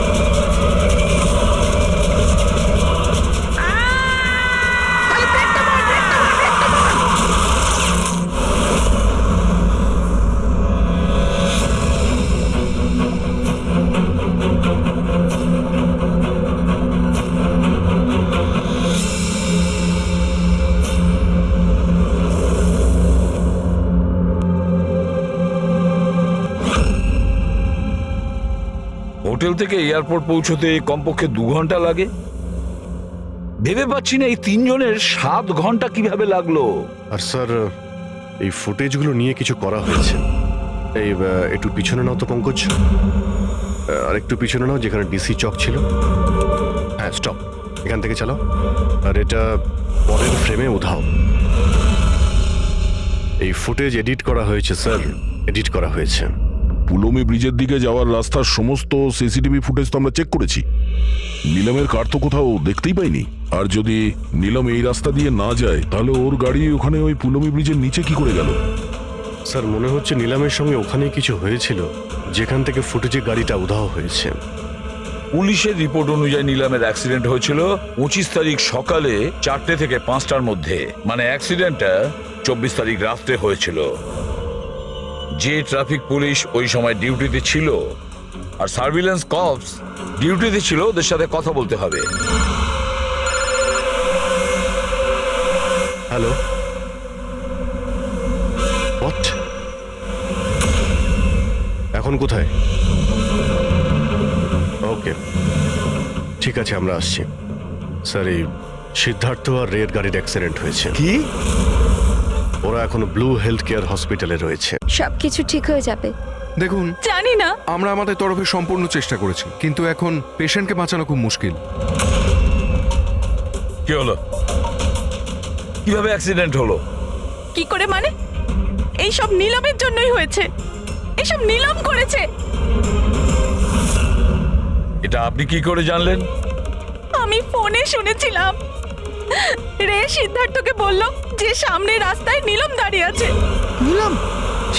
হোটেল থেকে এয়ারপোর্ট পৌঁছতে কমপক্ষে 2 ঘন্টা লাগে। ভেবে পাচ্ছি না এই 3 জনের 7 ঘন্টা কিভাবে লাগলো। আর স্যার এই ফুটেজগুলো নিয়ে কিছু করা হয়েছে। এই একটু পিছনে নাও তো পঙ্কজ, আর একটু পিছনে নাও যেখানে ডিসি চক ছিল। হ্যাঁ স্টপ, এখান থেকে চালাও। আর এটা পরের ফ্রেমে উধাও। এই ফুটেজ এডিট করা হয়েছে স্যার, এডিট করা হয়েছে। পুলমি ব্রিজের দিকে যাওয়ার রাস্তার সমস্ত সিসিটিভি ফুটেজ তো আমরা চেক করেছি। নিলামের কার তো কোথাও দেখতেই পাইনি। আর যদি নিলাম এই রাস্তা দিয়ে না যায় তাহলে ওর গাড়ি ওখানে ওই পুলমি ব্রিজের নিচে কি করে গেল? স্যার মনে হচ্ছে নিলামের সঙ্গে ওখানেই কিছু হয়েছিল, যেখান থেকে ফুটেজে গাড়িটা উধাও হয়েছে। পুলিশের রিপোর্ট অনুযায়ী নিলামের অ্যাক্সিডেন্ট হয়েছিল 25 তারিখ সকালে 4টে থেকে 5টার মধ্যে, মানে অ্যাক্সিডেন্টটা 24 তারিখ রাত্রে হয়েছিল। যে ট্রাফিক পুলিশ ওই সময় ডিউটিতে ছিল আর সার্ভিলেন্স কপস ডিউটিতে ছিল, ওদের সাথে কথা বলতে হবে। Hello, what? এখন কোথায়? ওকে, ঠিক আছে, আমরা আসছি। স্যার এই সিদ্ধার্থ আর রের গাড়ির অ্যাক্সিডেন্ট হয়েছে। কি? ওরা এখন ব্লু হেলথ কেয়ার হসপিটালে রয়েছে। সবকিছু ঠিক হয়ে যাবে। দেখুন, জানি না। আমরা আমাদের তরফে সম্পূর্ণ চেষ্টা করেছি, কিন্তু এখন পেশেন্টকে বাঁচানো খুব মুশকিল। কি হলো? কিভাবে অ্যাক্সিডেন্ট হলো? কি করে মানে? এই সব নিলামের জন্যই হয়েছে। এসব নিলাম করেছে। এটা আপনি কি করে জানলেন? আমি ফোনে শুনেছিলাম। রে সিদ্ধার্থকে বলল যে সামনে রাস্তায় নিলাম দাঁড়িয়ে আছে। নিলাম?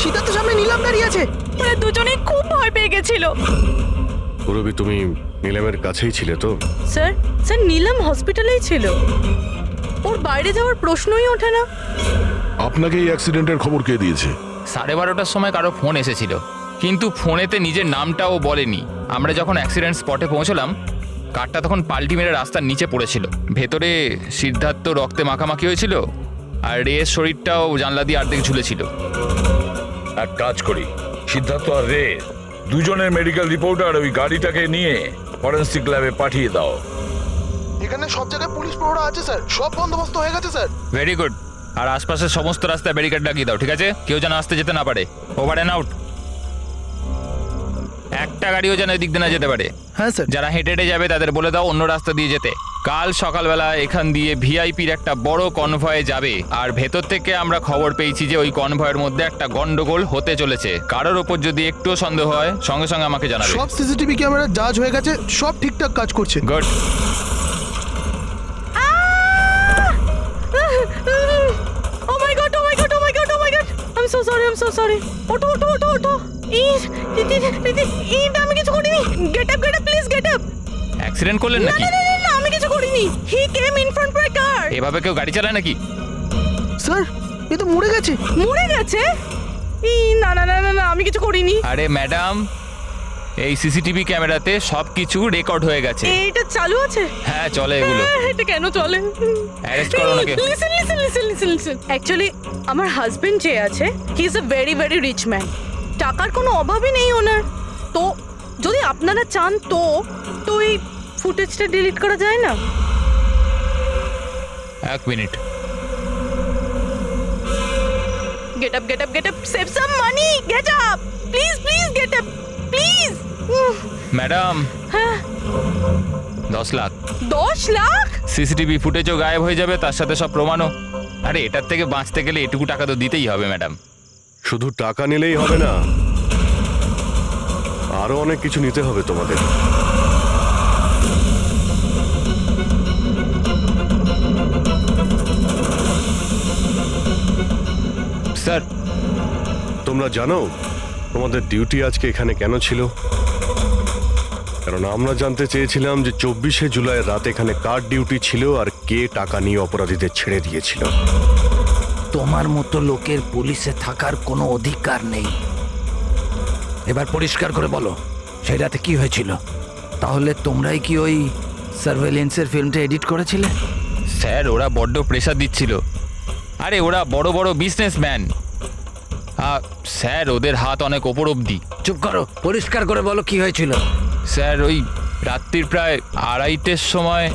সিদ্ধার্থ সামনে নিলাম দাঁড়িয়ে আছে? ওরা দুজনেই খুব ভয় পেয়ে গেছিল। পুরবি, তুমি নিলামের কাছেই ছিলে তো? স্যার, স্যার নিলাম হসপিটালেই ছিল। ওর বাইরে যাওয়ার প্রশ্নই ওঠে না। আপনাকে এই অ্যাক্সিডেন্টের খবর কে দিয়েছে? 12:30টার সময় কারো ফোন এসেছিল, কিন্তু ফোনেতে নিজের নামটাও বলেনি। আমরা যখন অ্যাক্সিডেন্ট স্পটে পৌঁছলাম, কারটা তখন পাল্টি মেরে রাস্তার নিচে পড়েছিল। ভেতরে সিদ্ধার্থ রক্তে মাখামাখি হয়েছিল, আর রের শরীরটাও জানলা দিয়ে অর্ধেক ঝুলেছিল। এক কাজ করি, সিদ্ধার্থ আর রে দুজনের মেডিকেল রিপোর্ট আর ওই গাড়িটাকে নিয়ে ফরেন্সিক ল্যাবে পাঠিয়ে দাও। এখানে সব জায়গায় পুলিশ প্রহরা আছে স্যার, সব বন্দোবস্ত হয়ে গেছে স্যার। Very good. আর আশপাশের সমস্ত রাস্তায় ব্যারিকেড লাগিয়ে দাও, ঠিক আছে? কেউ যেন আসতে যেতে না পারে। Over and out. একটা গাড়িও যেন এদিক দিয়ে না যেতে পারে। হ্যাঁ স্যার। যারা হেঁটে হেঁটে যাবে তাদের বলে দাও অন্য রাস্তা দিয়ে যেতে। কাল সকালবেলা এখান দিয়ে ভিআইপির একটা বড় কনভয় যাবে, আর ভেতর থেকে আমরা খবর পেয়েছি যে ওই কনভয়ের মধ্যে একটা গন্ডগোল হতে চলেছে। কারোর ওপর যদি একটুও সন্দেহ হয় সঙ্গে সঙ্গে আমাকে জানাবে। সব সিসিটিভি ক্যামেরা জাজ হয়ে গেছে, সব ঠিকঠাক কাজ করছে। Good. Oh my God, oh my God, oh my God, oh my God. I am so sorry, I am so sorry. ওঠো, ওঠো, ওঠো, ওঠো। আমি কিছু করিনি। Get up, get up, please get up. Accident করলেন নাকি? না, আমি কিছু করিনি। He came in front by car. এভাবে কেউ গাড়ি চালায় নাকি? স্যার, এ তো মরে গেছে। মরে গেছে? না না না না না, আমি কিছু করিনি। আরে ম্যাডাম, এই সিসিটিভি ক্যামেরাতে সবকিছু রেকর্ড হয়ে গেছে। এটা চালু আছে? হ্যাঁ চলে এগুলো। এটা কেন চলে? অ্যারেস্ট করো নাকি? Listen listen listen listen listen. Actually আমার হাজবেন্ড যে আছে, he is a very very rich man. টাকার কোনো অভাবই নেই ওনার। তো যদি আপনারা চান তো এই ফুটেজটা ডিলিট করা যায় না? এক minute. Gate up, get up, get up, save some money, gate up please, please get up please. Madam, হ্যাঁ 10 লাখ। 10 লাখ? সিসিটিভি ফুটেজও গায়েব হয়ে যাবে, তার সাথে সব প্রমাণও। আরে এটার থেকে বাঁচতে গেলে এটুকু টাকা তো দিতেই হবে ম্যাডাম। শুধু টাকা নিলেই হবে না, আরো অনেক কিছু নিতে হবে তোমাদের। স্যার, তোমরা জানো তোমাদের ডিউটি আজকে এখানে কেন ছিল? কারণ আমরা জানতে চেয়েছিলাম যে 24শে জুলাই রাত এখানে কার ডিউটি ছিল আর কে টাকা নিয়ে অপরাধীদের ছেড়ে দিয়েছিল। তোমার মতো লোকের পুলিশে থাকার কোনো অধিকার নেই। এবার পরিষ্কার করে বলো, সেই রাতে কি হয়েছিল? তাহলে তোমরাই কি ওই সার্ভেলেন্সের ফিল্মটা এডিট করেছিলে? স্যার, ওরা বড্ড প্রেশার দিচ্ছিল। আরে ওরা বড় বড় বিজনেসম্যান। স্যার, ওদের হাত অনেক ওপর অবধি। চুপ করো, পরিষ্কার করে বলো কি হয়েছিল। স্যার ওই রাত্রির প্রায় 2:30টার সময়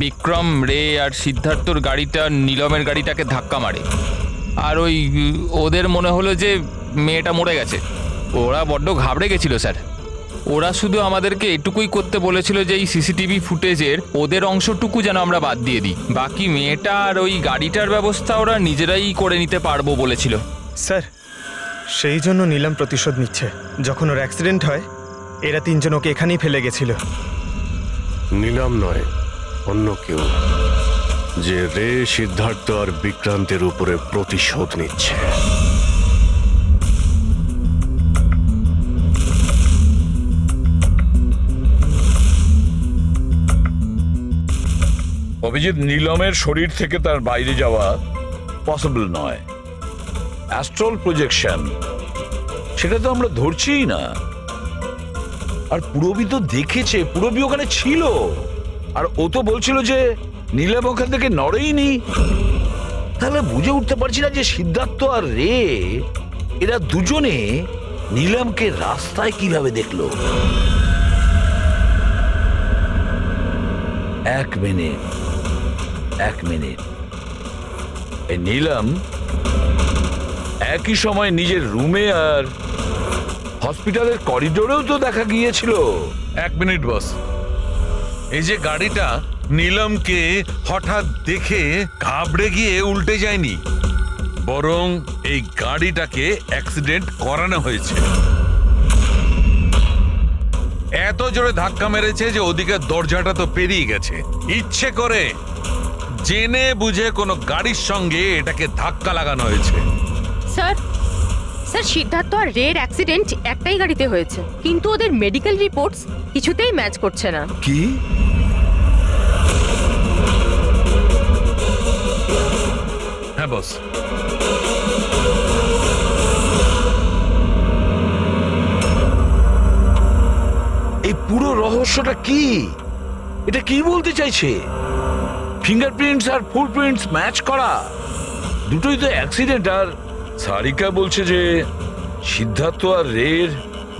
বিক্রম, রে আর সিদ্ধার্থর গাড়িটা নীলমের গাড়িটাকে ধাক্কা মারে। আর ওই ওদের মনে হলো যে মেয়েটা মরে গেছে। ওরা বড্ড ঘাবড়ে গেছিল স্যার। ওরা শুধু আমাদেরকে এটুকুই করতে বলেছিল যে এই সিসিটিভি ফুটেজের ওদের অংশটুকু যেন আমরা বাদ দিয়ে দিই, বাকি মেয়েটা আর ওই গাড়িটার ব্যবস্থা ওরা নিজেরাই করে নিতে পারবো বলেছিল। স্যার সেই জন্য নীলাম প্রতিশোধ নিচ্ছে। যখন ওর অ্যাক্সিডেন্ট হয় এরা তিনজন ওকে এখানেই ফেলে গেছিল। নিলাম নয়, অন্য কেউ, যে রে, সিদ্ধার্থ আর বিক্রান্তের উপরে প্রতিশোধ নিচ্ছে। অভিজিৎ, নীলমের শরীর থেকে তার বাইরে যাওয়া পসিবল নয়। অ্যাস্ট্রাল প্রজেকশন, সেটা তো আমরা ধরছিই না। আর পুরবি তো দেখেছে, পুরবি ওখানে ছিল, আর ও তো বলছিল যে নীলম ওখান থেকে নড়েইনি। তাহলে বুঝে উঠতে পারছি না যে সিদ্ধার্থ আর রে এরা দুজনে নীলমকে রাস্তায় কিভাবে দেখলো। এক মিনিট, এই নীলম একই সময় নিজের রুমে আর হসপিটালের করিডোরেও তো দেখা গিয়েছিল। 1 মিনিট বস, এই যে গাড়িটা নীলমকে হঠাৎ দেখে ঘাবড়ে গিয়ে উল্টে যায়নি, বরং এই গাড়িটাকে অ্যাক্সিডেন্ট করানো হয়েছে। এত জোরে ধাক্কা মেরেছে যে ওদিকে দরজাটা তো পেরিয়ে গেছে। ইচ্ছে করে জেনে বুঝে কোনো গাড়ির সঙ্গে এটাকে ধাক্কা লাগানো হয়েছে। স্যার স্যার সিদ্ধার্থ আর রের অ্যাক্সিডেন্ট একটাই গাড়িতে হয়েছে, কিন্তু ওদের মেডিকেল রিপোর্টস কিছুতেই ম্যাচ করছে না। কি? হ্যাঁ বস, এই পুরো রহস্যটা কি? এটা কি বলতে চাইছে? ফিঙ্গারপ্রিন্টস আর ফুটপ্রিন্টস ম্যাচ করা, দুটোই তো অ্যাক্সিডেন্ট। আর সারিকা বলছে যে সিদ্ধার্থ আর রের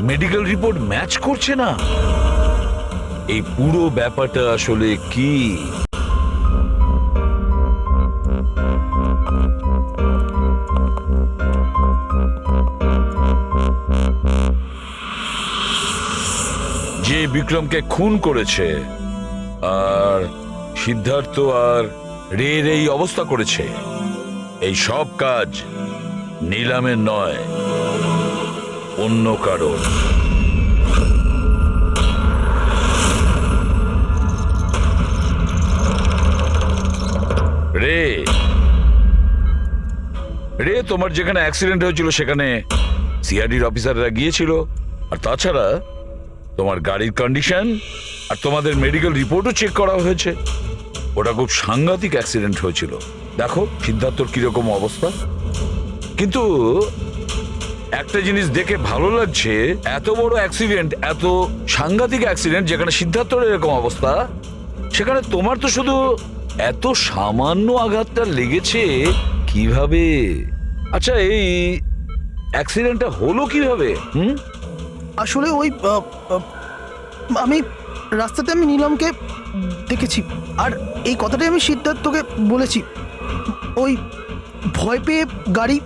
মেডিকেল রিপোর্ট ম্যাচ করছে না। এই পুরো ব্যাপারটা আসলে কি? যে বিক্রমকে খুন করেছে আর সিদ্ধার্থ আর রের এই অবস্থা করেছে, এই সব কাজ নীলামের নয়, অন্য কারণ। রে তোমার যেখানে অ্যাক্সিডেন্ট হয়েছিল সেখানে সিআইডির অফিসাররা গিয়েছিল। আর তাছাড়া তোমার গাড়ির কন্ডিশন আর তোমাদের মেডিকেল রিপোর্টও চেক করা হয়েছে। ওটা খুব সাংঘাতিক অ্যাক্সিডেন্ট হয়েছিল। দেখো সিদ্ধার্থর কিরকম অবস্থা। কিন্তু একটা জিনিস দেখে ভালো লাগছে, এত বড় অ্যাক্সিডেন্ট, এত সাংঘাতিক অ্যাক্সিডেন্ট যেখানে সিদ্ধার্থর এরকম অবস্থা, সেখানে তোমার তো শুধু এত সামান্য আঘাতটা লেগেছে কিভাবে? আচ্ছা, এই অ্যাক্সিডেন্টটা হলো কিভাবে? আসলে ওই আমি রাস্তাতে আমি নীলমকে দেখেছি, আর এই কথাটাই আমি সিদ্ধার্থকে বলেছি। ওই ভয় পেয়ে গাড়ি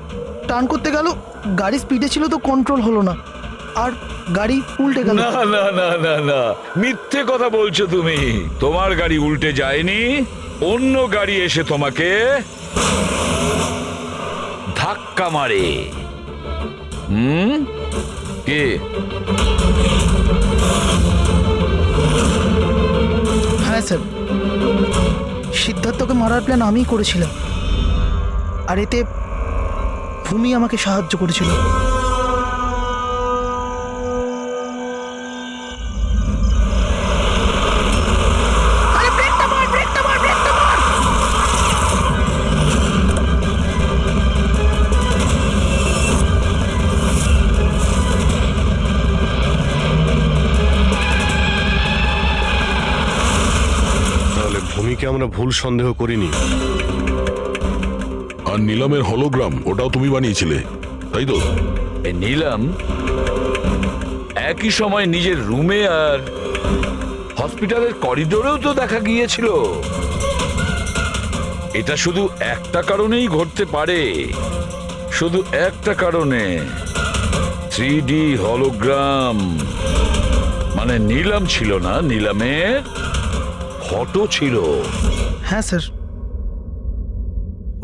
টার্ন করতে গেল, গাড়ি স্পিডে ছিল তো কন্ট্রোল হলো না, আর গাড়ি উল্টে গেল। না না না না না, মিথ্যে কথা বলছো তুমি। তোমার গাড়ি উল্টে যায়নি, অন্য গাড়ি এসে তোমাকে ধাক্কা মারে। কে? হ্যাঁ স্যার, সিদ্ধার্থকে মারার প্ল্যান আমিই করেছিলাম, আর এতে ভূমি আমাকে সাহায্য করেছিল। ভূমিকে আমরা ভুল সন্দেহ করিনি। আর নীলমের হলোগ্রাম ওটাও তুমি বানিয়েছিলে, তাই তো? নীলম একই সময় নিজের রুমে আর হসপিটালের করিডোরেও তো দেখা গিয়েছিল। এটা শুধু একটা কারণেই ঘটতে পারে, শুধু একটা কারণে। 3D হলোগ্রাম মানে নিলাম ছিল না, নিলামের ফটো ছিল। হ্যাঁ স্যার,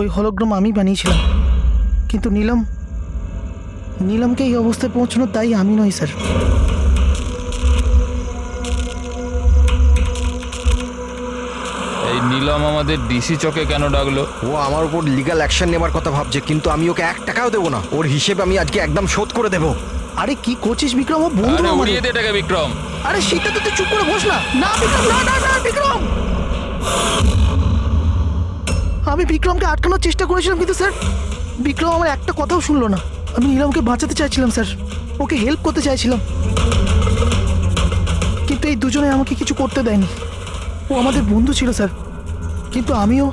ওই হলোগ্রাম আমি বানিয়েছিলাম, কিন্তু নীলমকে এই অবস্থায় পৌঁছানোর দায়ী আমি নই স্যার। এই নীলম আমাদের ডিসি চকে কেন ডাকলো? ও আমার উপর লিগ্যাল অ্যাকশন নেবার কথা ভাবছে, কিন্তু আমি ওকে 1 টাকাও দেবো না। ওর হিসেব আমি আজকে একদম শোধ করে দেবো। আরে কি করছিস বিক্রম? ও বন্ধু আরে আমাদের। উড়িয়ে দে এটাকে বিক্রম। আরে সেটা তো তুই চুপ করে বস না। না বিক্রম, না না না বিক্রম। আমি বিক্রমকে আটকানোর চেষ্টা করেছিলাম, কিন্তু স্যার বিক্রম আমার একটা কথাও শুনলো না। আমি নীলমকে বাঁচাতে চাইছিলাম স্যার, ওকে হেল্প করতে চাইছিলাম, কিন্তু এই দুজনে আমাকে কিছু করতে দেয়নি। ও আমাদের বন্ধু ছিল স্যার, কিন্তু আমিও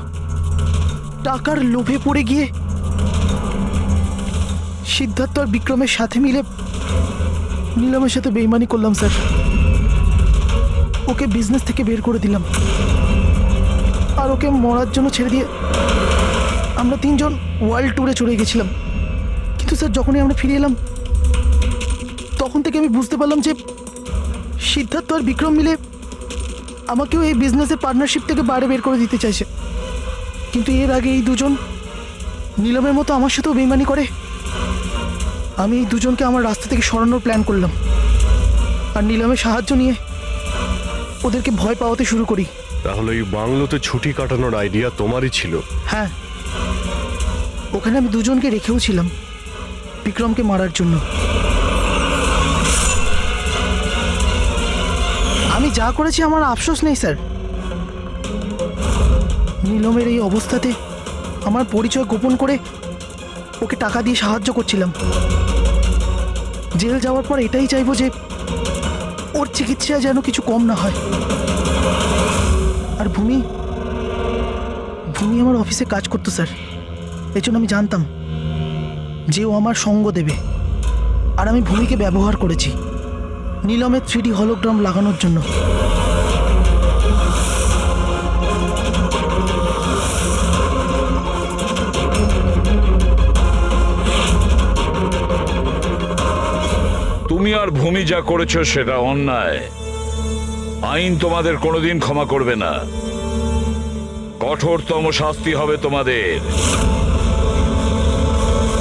টাকার লোভে পড়ে গিয়ে সিদ্ধার্থ আর বিক্রমের সাথে মিলে নীলমের সাথে বেইমানি করলাম স্যার। ওকে বিজনেস থেকে বের করে দিলাম আর ওকে মরার জন্য ছেড়ে দিয়ে আমরা 3 জন ওয়ার্ল্ড ট্যুরে চলে গেছিলাম। কিন্তু স্যার যখনই আমরা ফিরে এলাম তখন থেকে আমি বুঝতে পারলাম যে সিদ্ধার্থ আর বিক্রম মিলে আমাকেও এই বিজনেসের পার্টনারশিপ থেকে বাইরে বের করে দিতে চাইছে। কিন্তু এর আগে এই দুজন নীলমের মতো আমার সাথেও বেইমানি করে। আমি এই দুজনকে আমার রাস্তা থেকে সরানোর প্ল্যান করলাম আর নীলমের সাহায্য নিয়ে ওদেরকে ভয় পাওয়াতে শুরু করি। তাহলে এই বাংলোতে ছুটি কাটানোর আইডিয়া তোমারই ছিল? হ্যাঁ, ওখানে আমি দুজনকে রেখেও ছিলাম বিক্রমকে মারার জন্য। আমি যা করেছি আমার আফসোস নেই স্যার। নীলমের এই অবস্থাতে আমার পরিচয় গোপন করে ওকে টাকা দিয়ে সাহায্য করছিলাম। জেল যাওয়ার পর এটাই চাইবো যে ওর চিকিৎসায় যেন কিছু কম না হয়। আর ভূমি আমার অফিসে কাজ করতো স্যার, এই জন্য আমি জানতাম যে ও আমার সঙ্গ দেবে। আর আমি ভূমিকে ব্যবহার করেছি নীলমের 3D হলোগ্রাম লাগানোর জন্য। তুমি আর ভূমি যা করেছো সেটা অন্যায়। আইন তোমাদের কোনোদিন ক্ষমা করবে না, কঠোরতম শাস্তি হবে তোমাদের।